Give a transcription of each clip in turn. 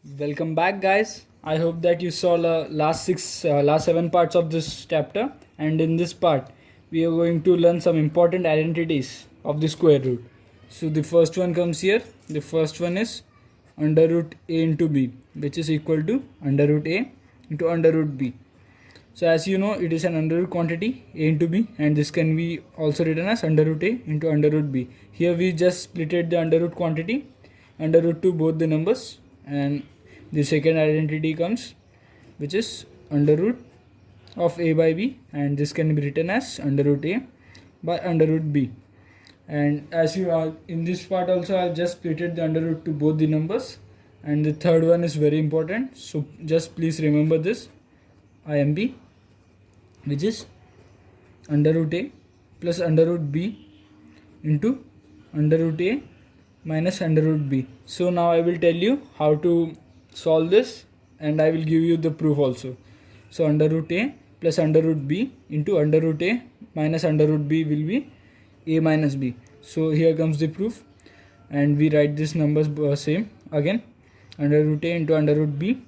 Welcome back, guys. I hope that you saw the last 7 parts of this chapter, and in this part, we are going to learn some important identities of the square root. So the first one comes here. The first one is under root a into b, which is equal to under root a into under root b. So as you know, it is an under root quantity a into b, and this can be also written as under root a into under root b. Here we just splitted the under root quantity under root to both the numbers, and the second identity comes, which is under root of a by b, and this can be written as under root a by under root b. And as you are in this part also, I have just splitted the under root to both the numbers, and the third one is very important, so just please remember this IMP, which is under root a plus under root b into under root a minus under root b. So now I will tell you how to solve this, and I will give you the proof also. So under root a plus under root b into under root a minus under root b will be a minus b. So here comes the proof, and we write these numbers same again, under root a into under root b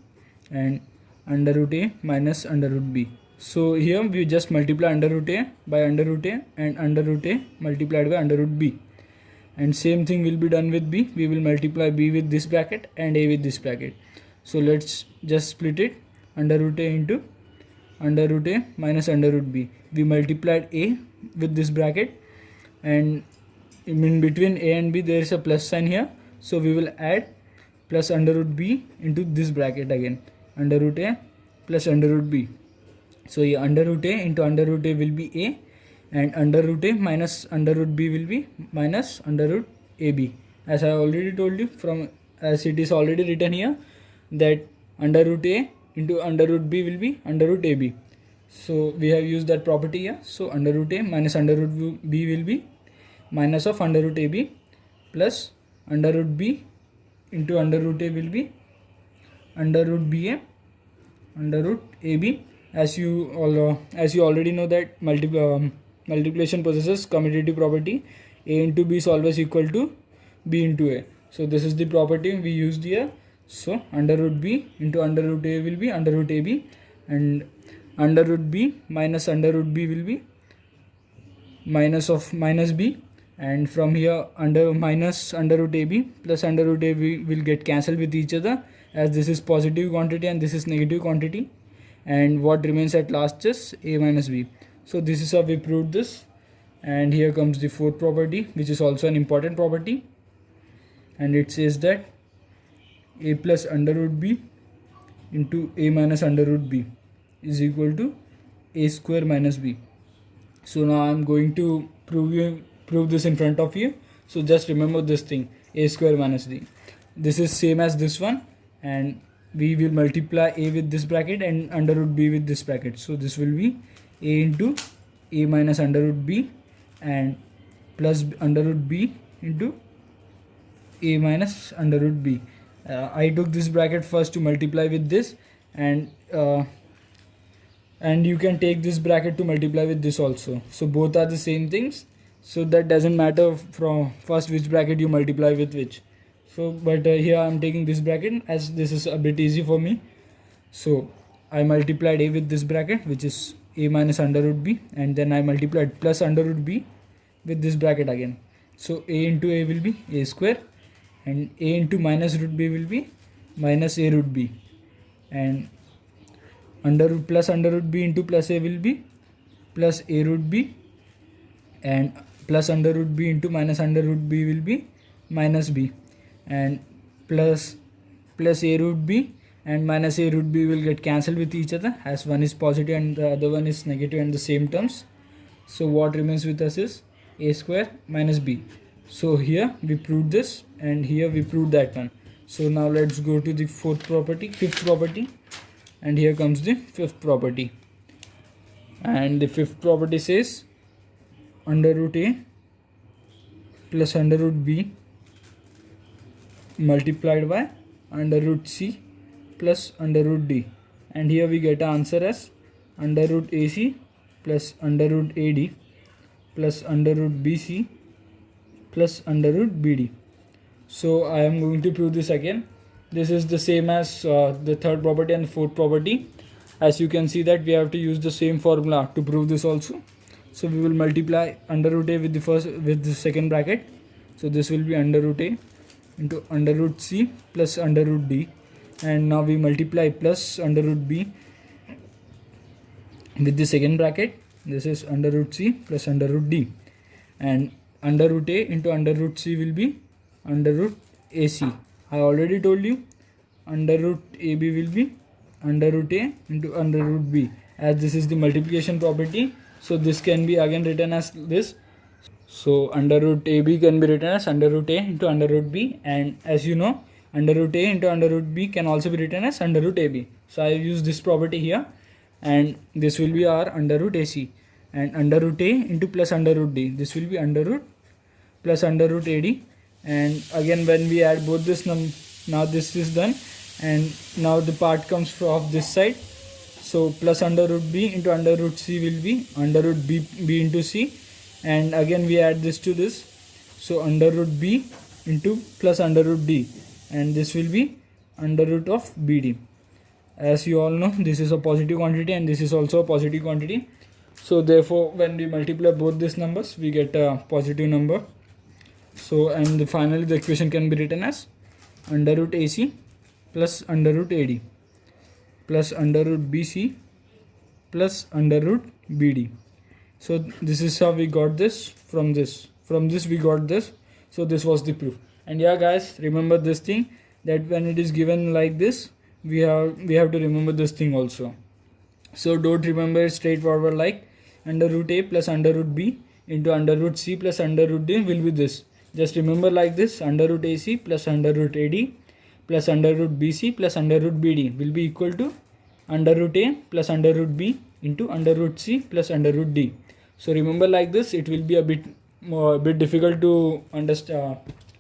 and under root a minus under root b. So here we just multiply under root a by under root a and under root a multiplied by under root b, and same thing will be done with b. We will multiply b with this bracket and a with this bracket. So let's just split it, under root a into under root a minus under root b. We multiplied a with this bracket, and in between a and b there is a plus sign here, so we will add plus under root b into this bracket again, under root a plus under root b. So here under root a into under root a will be a, and under root a minus under root b will be minus under root ab. As I already told you, from as it is already written here, that under root a into under root b will be under root ab. So we have used that property here. So under root a minus under root b will be minus of under root ab, plus under root b into under root a will be under root ba under root ab. As you already know that multiplication possesses commutative property, a into b is always equal to b into a. So this is the property we used here. So under root b into under root a will be under root ab, and under root b minus under root b will be minus of minus b, and from here under minus under root ab plus under root ab will get cancelled with each other, as this is positive quantity and this is negative quantity, and what remains at last is a minus b. So this is how we proved this. And here comes the fourth property, which is also an important property, and it says that a plus under root b into a minus under root b is equal to a square minus b. So now I am going to prove this in front of you. So just remember this thing, a square minus b. This is same as this one, and we will multiply a with this bracket and under root b with this bracket. So this will be a into a minus under root b and plus under root b into a minus under root b. I took this bracket first to multiply with this, and you can take this bracket to multiply with this also. So both are the same things, so that doesn't matter from first which bracket you multiply with which. So but here I am taking this bracket as this is a bit easy for me. So I multiplied a with this bracket, which is a minus under root b, and then I multiplied plus under root b with this bracket again. So a into a will be a square, and a into minus root b will be minus a root b, and under root plus under root b into plus a will be plus a root b, and plus under root b into minus under root b will be minus b, and plus a root b and minus a root b will get cancelled with each other, as one is positive and the other one is negative in the same terms. So what remains with us is a square minus b. So here we proved this, and here we proved that one. So now let's go to the fifth property, and here comes the fifth property. And the fifth property says under root a plus under root b multiplied by under root c plus under root d, and here we get an answer as under root ac plus under root ad plus under root bc plus under root bd. So I am going to prove this again. this is the same as the third property and fourth property. As you can see that we have to use the same formula to prove this also. So we will multiply under root a with the second bracket. So this will be under root a into under root c plus under root d, and now we multiply plus under root b with the second bracket. This is under root c plus under root d, and under root a into under root c will be under root ac. I already told you under root ab will be under root a into under root b, as this is the multiplication property. So this can be again written as this. So under root ab can be written as under root a into under root b, and as you know, under root a into under root b can also be written as under root ab. So I use this property here, and this will be our under root ac, and under root a into plus under root d, this will be under root plus under root ad, and again when we add both this now this is done, and now the part comes from this side. So plus under root b into under root c will be under root b into c, and again we add this to this. So under root b into plus under root d, and this will be under root of bd. As you all know, this is a positive quantity and this is also a positive quantity. So therefore when we multiply both these numbers, we get a positive number. So and finally the equation can be written as under root ac plus under root ad plus under root bc plus under root bd. So this is how we got this. From this we got this. So this was the proof. And yeah guys, remember this thing, that when it is given like this, we have to remember this thing also. So don't remember it straightforward like under root a plus under root b into under root c plus under root d will be this. Just remember like this, under root ac plus under root ad plus under root bc plus under root bd will be equal to under root a plus under root b into under root c plus under root d. So remember like this. It will be a bit difficult to understand,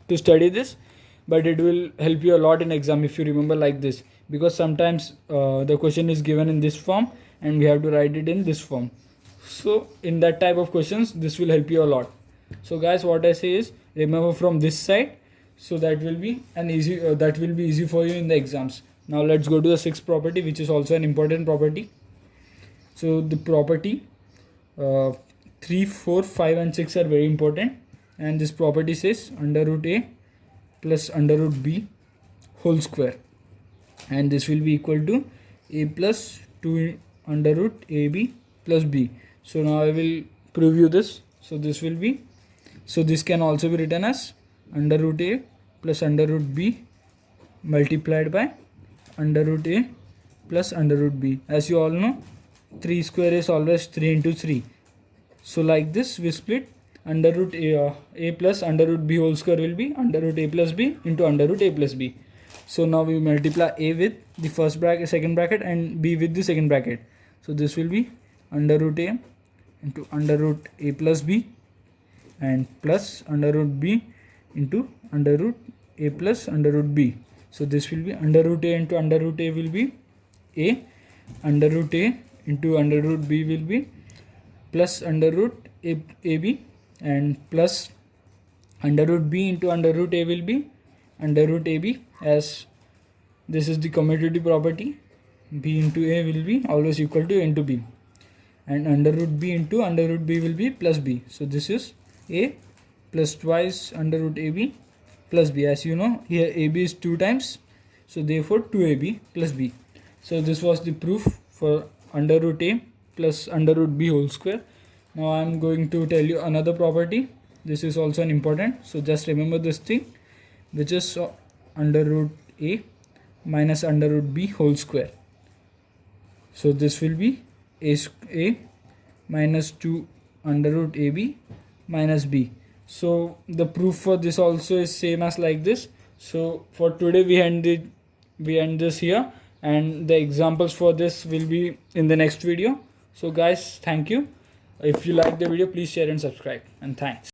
to study this, but it will help you a lot in exam if you remember like this, because sometimes the question is given in this form and we have to write it in this form. So in that type of questions, this will help you a lot. So guys, what I say is remember from this side, so that will be an easy easy for you in the exams. Now let's go to the sixth property, which is also an important property. So the property 3, 4, 5 and 6 are very important, and this property says under root a plus under root b whole square, and this will be equal to a plus 2 under root ab plus b. So now I will prove you this. So this will be, so this can also be written as under root a plus under root b multiplied by under root a plus under root b. As you all know, 3 square is always 3 into 3. So like this we split. Under root a plus under root b whole square will be under root a plus b into under root a plus b. So now we multiply a with the first bracket, second bracket, and b with the second bracket. So this will be under root a into under root a plus b and plus under root b into under root a plus under root b. So this will be under root a into under root a will be a, under root a into under root b will be plus under root ab, and plus under root b into under root a will be under root ab, as this is the commutative property. B into a will be always equal to a into b, and under root b into under root b will be plus b. So this is a plus twice under root ab plus b. As you know, here ab is 2 times, so therefore 2ab plus b. So this was the proof for under root a plus under root b whole square. Now I am going to tell you another property. This is also an important, so just remember this thing, which is under root a minus under root b whole square. So this will be a minus 2 under root ab minus b. So the proof for this also is same as like this. So for today we end this here, and the examples for this will be in the next video. So guys, thank you. If you like the video, please share and subscribe, and thanks.